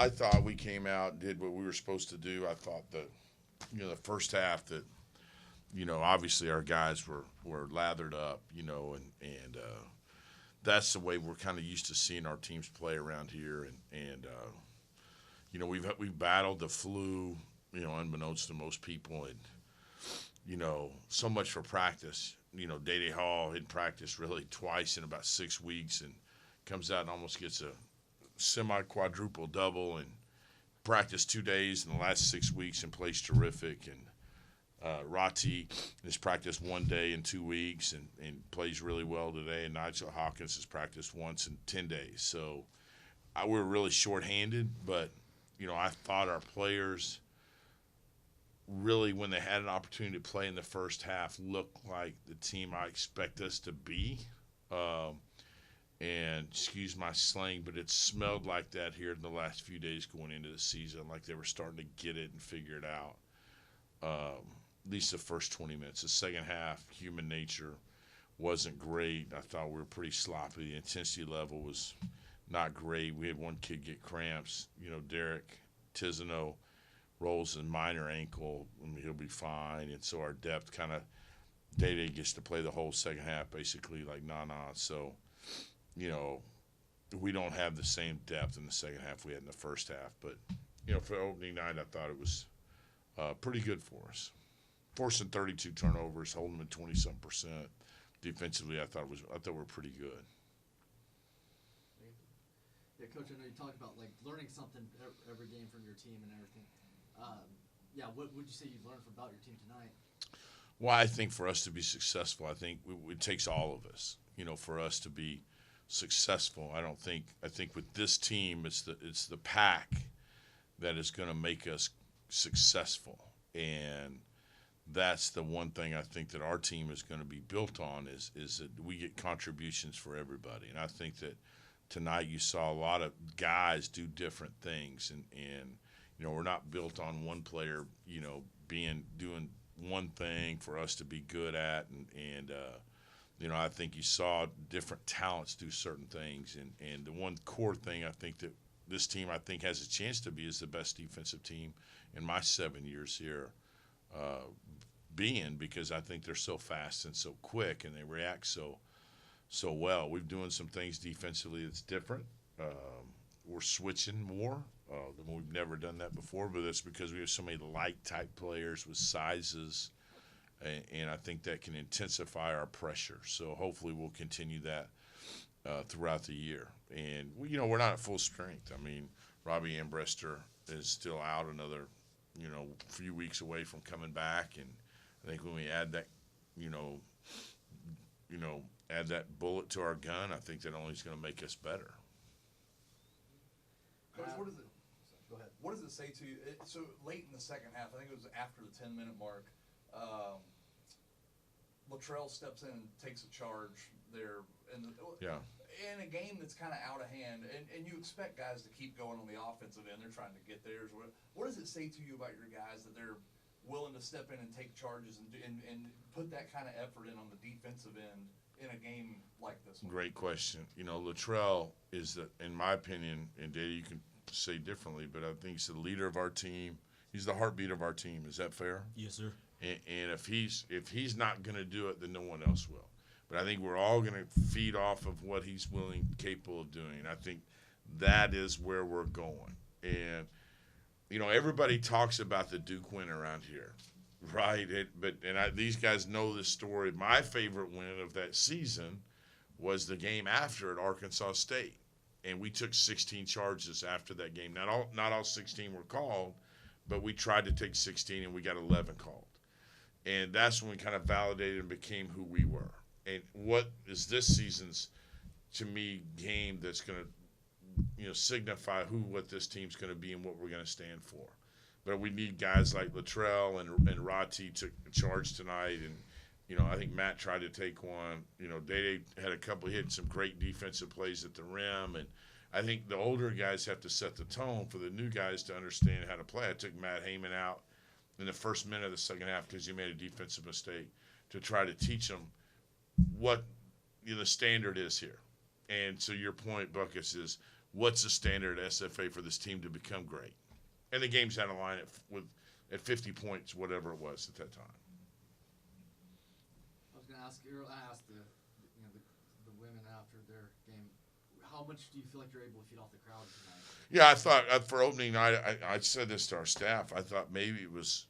I thought we came out and did what we were supposed to do. I thought that, the first half that, obviously our guys were lathered up, and that's the way we're kind of used to seeing our teams play around here. We've battled the flu, unbeknownst to most people, and so much for practice. Day Hall had practiced really twice in about 6 weeks, and comes out and almost gets a semi-quadruple double, and practiced 2 days in the last 6 weeks and plays terrific. And Rati has practiced 1 day in 2 weeks and plays really well today. And Nigel Hawkins has practiced once in 10 days. So we're really shorthanded, but, I thought our players really, when they had an opportunity to play in the first half, looked like the team I expect us to be. And excuse my slang, but it smelled like that here in the last few days going into the season, like they were starting to get it and figure it out. At least the first 20 minutes. The second half, human nature wasn't great. I thought we were pretty sloppy. The intensity level was not great. We had one kid get cramps. Derek Tizano rolls a minor ankle. He'll be fine. And so our depth kind of, Day gets to play the whole second half basically like nah. So, we don't have the same depth in the second half we had in the first half. But, for opening night, I thought it was pretty good for us. Forcing 32 turnovers, holding them at 20-some%. Defensively, I thought we're pretty good. Yeah, Coach, I know you talked about learning something every game from your team and everything. What would you say you learned about your team tonight? Well, I think for us to be successful, I think it takes all of us. For us to be successful, I think with this team, it's the pack that is going to make us successful, and that's the one thing I think that our team is going to be built on is that we get contributions for everybody. And I think that tonight you saw a lot of guys do different things, and we're not built on one player, doing one thing for us to be good at, and I think you saw different talents do certain things, and the one core thing I think that this team has a chance to be is the best defensive team in my 7 years here, because I think they're so fast and so quick and they react so well. We're doing some things defensively that's different. We're switching more than we've never done that before, but that's because we have so many light-type players with sizes, and I think that can intensify our pressure. So hopefully we'll continue that throughout the year. And, we're not at full strength. I mean, Robbie Ambrester is still out another, few weeks away from coming back, and I think when we add that, add that bullet to our gun, I think that only is going to make us better. Coach, what does it say to you? So late in the second half, I think it was after the 10-minute mark, Latrell steps in and takes a charge there in a game that's kind of out of hand, and you expect guys to keep going on the offensive end. They're trying to get theirs. What does it say to you about your guys that they're willing to step in and take charges and put that kind of effort in on the defensive end in a game like this one? Great question. Latrell is, in my opinion, and Dave, you can say differently, but I think he's the leader of our team. He's the heartbeat of our team. Is that fair? Yes, sir. And if he's not going to do it, then no one else will. But I think we're all going to feed off of what he's capable of doing. And I think that is where we're going. And, everybody talks about the Duke win around here, right? These guys know this story. My favorite win of that season was the game after at Arkansas State. And we took 16 charges after that game. Not all 16 were called, but we tried to take 16 and we got 11 called. And that's when we kind of validated and became who we were. And what is this season's, to me, game that's going to, signify what this team's going to be and what we're going to stand for. But we need guys like Latrell and Rati took charge tonight, and I think Matt tried to take one. Day had a couple, he had some great defensive plays at the rim, and I think the older guys have to set the tone for the new guys to understand how to play. I took Matt Heyman out in the first minute of the second half because he made a defensive mistake to try to teach them what the standard is here. And so your point, Buckus, is what's the standard at SFA for this team to become great. And the game's had a line at 50 points, whatever it was at that time. I was going to ask you. I asked the women after their game. How much do you feel like you're able to feed off the crowd tonight? Yeah, I thought for opening night, I said this to our staff. I thought maybe it was,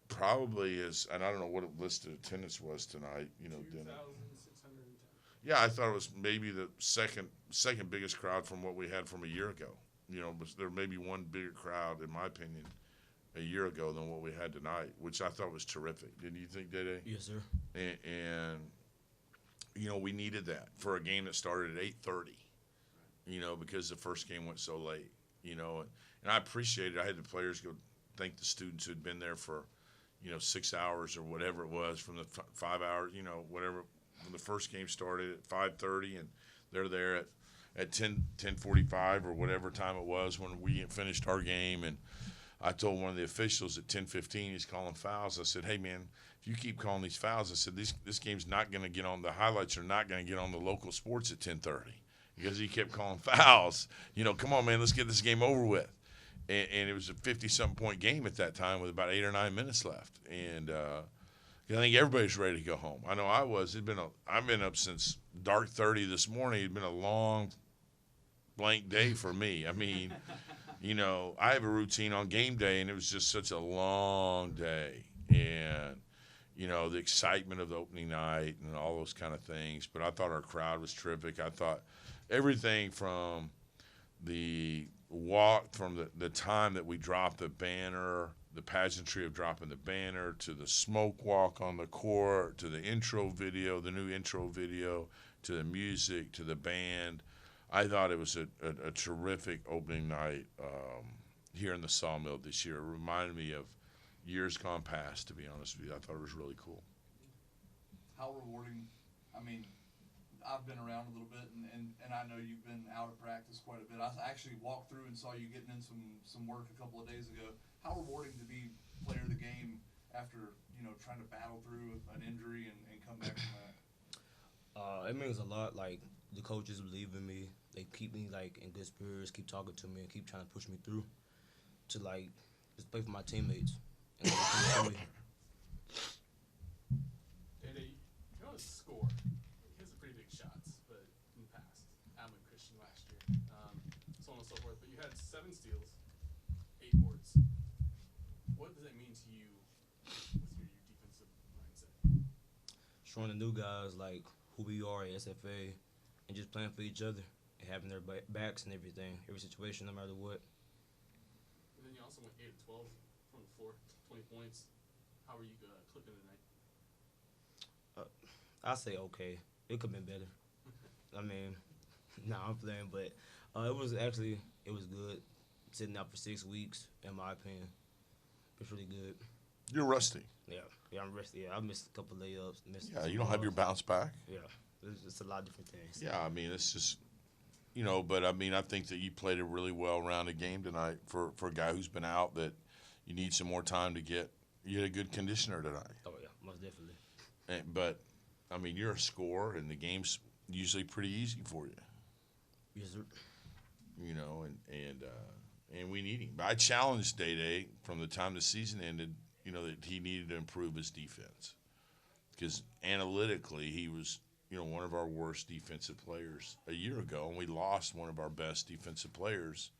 probably and I don't know what a listed attendance was tonight. 2,610. Yeah, I thought it was maybe the second biggest crowd from what we had from a year ago. There may be one bigger crowd, in my opinion, a year ago than what we had tonight, which I thought was terrific. Didn't you think, Day-Day? Yes, sir. And we needed that for a game that started at 8:30. Because the first game went so late. And I appreciate it. I had the players go thank the students who'd been there for, 6 hours or whatever it was from the 5 hours, whatever. When the first game started at 5:30, and they're there at 10:45 or whatever time it was when we finished our game. And I told one of the officials at 10:15, he's calling fouls. I said, hey, man, if you keep calling these fouls, I said, this game's not going to get on. The highlights are not going to get on the local sports at 10:30 because he kept calling fouls. Come on, man, let's get this game over with. And it was a 50-something point game at that time with about 8 or 9 minutes left. And I think everybody's ready to go home. I know I was. I've been up since dark 30 this morning. It'd been a long, blank day for me. I mean, I have a routine on game day, and it was just such a long day. And, the excitement of the opening night and all those kind of things. But I thought our crowd was terrific. I thought everything from the walk, from the time that we dropped the banner, the pageantry of dropping the banner, to the smoke walk on the court, to the new intro video, to the music, to the band. I thought it was a terrific opening night here in the Sawmill this year. It reminded me of years gone past, to be honest with you. I thought it was really cool. How rewarding, I've been around a little bit, and I know you've been out of practice quite a bit. I actually walked through and saw you getting in some work a couple of days ago. How rewarding to be player of the game after, trying to battle through an injury and come back from that? It means a lot. Like, the coaches believe in me. They keep me, in good spirits, keep talking to me, and keep trying to push me through to, just play for my teammates. And Day-Day, you know his score. He has some pretty big shots, but in the past, Adam and Christian last year, so on and so forth. But you had 7 steals, 8 boards. What does that mean to you with your defensive mindset? showing the new guys, who we are at SFA and just playing for each other and having their backs and everything, every situation, no matter what. And then you also went 8 of 12 from the floor, 20 points. How were you clicking tonight? I say okay. It could have been better. I'm playing, but it was good. Sitting out for 6 weeks, in my opinion. It's really good. You're rusty. Yeah, I'm rusty. Yeah, I missed a couple layups. Yeah, you don't have your bounce back. Yeah, it's a lot of different things. Yeah, it's just, but I think that you played a really well-rounded game tonight for a guy who's been out, that you need some more time to get. You had a good conditioner tonight. Oh, yeah, most definitely. But you're a scorer, and the game's usually pretty easy for you. Yes, sir. And we need him. But I challenged Day-Day from the time the season ended, that he needed to improve his defense. Because analytically, he was, one of our worst defensive players a year ago, and we lost one of our best defensive players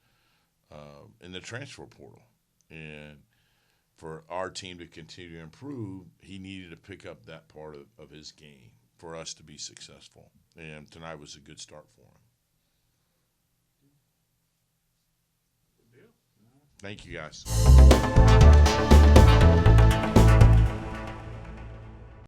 in the transfer portal. And for our team to continue to improve, he needed to pick up that part of his game for us to be successful. And tonight was a good start for him. Thank you, guys.